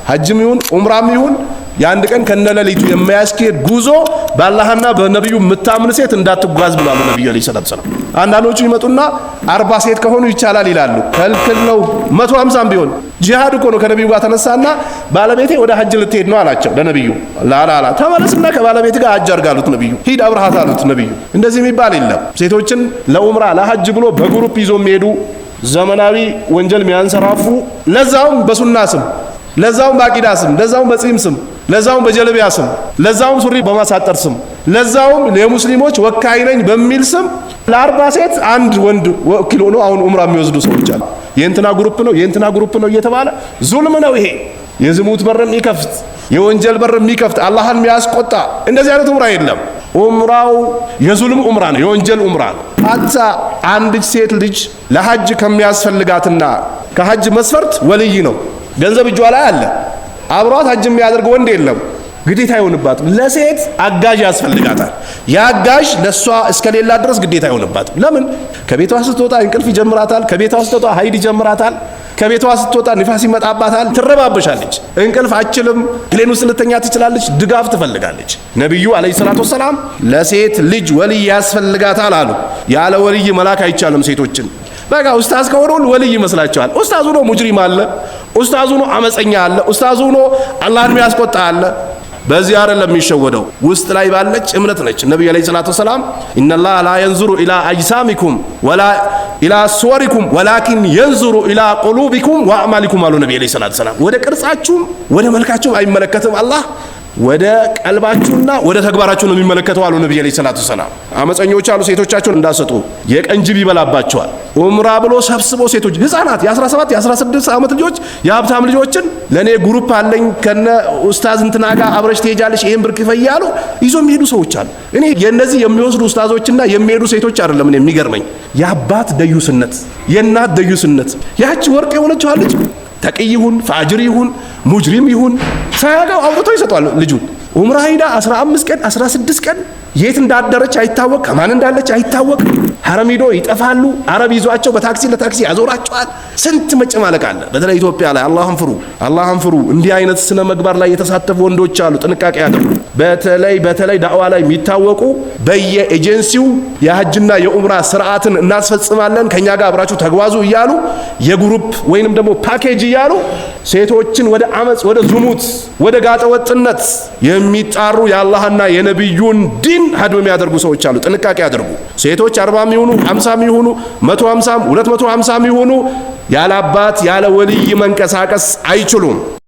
ሐጅም ይሁን ዑምራም ይሁን የአንድ ቀን ከነለሊቱ የማያስኬድ ጉዞ በአላህና በነብዩ የምታምን ሴት እንዳትጓዝ ብሏል ነብዩ አለይሂ ሰላቱ ሰላም። አንዳንዶቹ ይመጡና 40 ሴት ከሆኑ ይቻላል ይላሉ። ከልክል ነው 150 ቢሆን ጂሃድ እኮ ነው። ከነብዩ ጋር ተነሳና ባለቤቴ ወደ ሐጅ ልትሄድ ነው አላቸው ለነብዩ። ላላላ ተመለስና ከባለቤት ጋር ሐጅ አርጋሉት ነብዩ። ሂድ አብርሃት አሉት ነብዩ። እንደዚህ የሚባል የለም። ሴቶችን ለዑምራ ለሐጅ ብሎ በግሩፕ ይዞ የሚሄዱ ዘመናዊ ወንጀል የሚያንሰራፉ ለዛውም በሱና ስም፣ ለዛውም በአቂዳ ስም፣ ለዛውም በጺም ስም፣ ለዛውም በጀለቢያ ስም፣ ለዛውም ሱሪ በማሳጠር ስም፣ ለዛውም የሙስሊሞች ወካይ ነኝ በሚል ስም ለ40 ሴት አንድ ወንድ ወኪል ሆኖ አሁን ዑምራ የሚወስዱ ሰዎች አሉ። የእንትና ግሩፕ ነው የእንትና ግሩፕ ነው እየተባለ ዙልም ነው ይሄ። የዝሙት በር የሚከፍት የወንጀል በር የሚከፍት አላህን የሚያስቆጣ እንደዚህ አይነት ዑምራ የለም። ዑምራው የዙልም ዑምራ ነው፣ የወንጀል ዑምራ ነው። አታ አንድ ሴት ልጅ ለሐጅ ከሚያስፈልጋትና ከሐጅ መስፈርት ወልይ ነው። ገንዘብ እጇ ላይ አለ። አብሯት ሐጅ የሚያደርግ ወንድ የለም። ግዴታ ይሆንባት። ለሴት አጋዥ ያስፈልጋታል። ያጋዥ ለሷ እስከሌላ ድረስ ግዴታ ይሆንባት። ለምን? ከቤቷ ስትወጣ እንቅልፍ ይጀምራታል። ከቤቷ ስትወጣ ሀይድ ይጀምራታል። ከቤቷ ስትወጣ ንፋስ ይመጣባታል። ትረባበሻለች። እንቅልፍ አችልም። ፕሌን ውስጥ ልተኛ ትችላለች። ድጋፍ ትፈልጋለች። ነብዩ አለይሂ ሰላቱ ወሰላም ለሴት ልጅ ወልይ ያስፈልጋታል አሉ። ያለ ወልይ መላክ አይቻልም ሴቶችን። በቃ ኡስታዝ ከሆነ ወልይ ይመስላቸዋል። ኡስታዙ ነው ሙጅሪም አለ፣ ኡስታዙ ነው አመፀኛ አለ፣ ኡስታዙ ነው አላህን የሚያስቆጣ አለ። በዚህ አይደለም የሚሸወደው፣ ውስጥ ላይ ባለች እምነት ነች። ነብዩ አለይሂ ሰላቱ ወሰላም ኢነላህ ላ የንዙሩ ኢላ አጅሳሚኩም ወላ ኢላ ሱወሪኩም ወላኪን የንዙሩ ኢላ ቁሉቢኩም ወአዕማሊኩም አሉ ነብዩ አለይሂ ሰላቱ ወሰላም። ወደ ቅርጻችሁም ወደ መልካችሁም አይመለከትም አላህ፣ ወደ ቀልባችሁና ወደ ተግባራችሁ ነው የሚመለከተው አሉ ነብዩ አለይሂ ሰላቱ ወሰላም። አመፀኞች አሉ ሴቶቻቸውን እንዳሰጡ የቀንጅብ ይበላባቸዋል። ዑምራ ብሎ ሰብስቦ ሴቶች ህፃናት የ17 የ16 ዓመት ልጆች የሀብታም ልጆችን ለኔ ግሩፕ አለኝ ከነ ኡስታዝ እንትና ጋር አብረሽ ትሄጃለሽ ይሄን ብር ክፈይ ያሉ ይዞ የሚሄዱ ሰዎች አሉ። እኔ የነዚህ የሚወስዱ ኡስታዞችና የሚሄዱ ሴቶች አይደለም እኔ የሚገርመኝ የአባት ደዩስነት የእናት ደዩስነት። ያቺ ወርቅ የሆነችው ልጅ ተቅይ ይሁን ፋጅር ይሁን ሙጅሪም ይሁን ሳያውቀው አውጥቶ ይሰጣል ልጁን። ዑምራ ሄዳ 15 ቀን 16 ቀን የት እንዳደረች አይታወቅ፣ ከማን እንዳለች አይታወቅ። ሐረም ሄዶ ይጠፋሉ። አረብ ይዟቸው በታክሲ ለታክሲ ያዞራቸዋል። ስንት መጨማለቅ አለ። በተለይ ኢትዮጵያ ላይ አላህን ፍሩ፣ አላህን ፍሩ። እንዲህ አይነት ስነ ምግባር ላይ የተሳተፉ ወንዶች አሉ። ጥንቃቄ ያድርጉ። በተለይ ዳዕዋ ላይ የሚታወቁ በየኤጀንሲው የሐጅና የዑምራ ስርዓትን እናስፈጽማለን ከኛ ጋር አብራችሁ ተጓዙ እያሉ የግሩፕ ወይንም ደግሞ ፓኬጅ እያሉ ሴቶችን ወደ አመጽ፣ ወደ ዝሙት፣ ወደ ጋጠወጥነት የሚጣሩ የአላህና የነብዩን ዲን ሀድም የሚያደርጉ ሰዎች አሉ። ጥንቃቄ ያድርጉ። ሴቶች 40 ይሁኑ 50 ይሁኑ 150 250 ይሁኑ ያለ አባት ያለ ወልይ መንቀሳቀስ አይችሉም።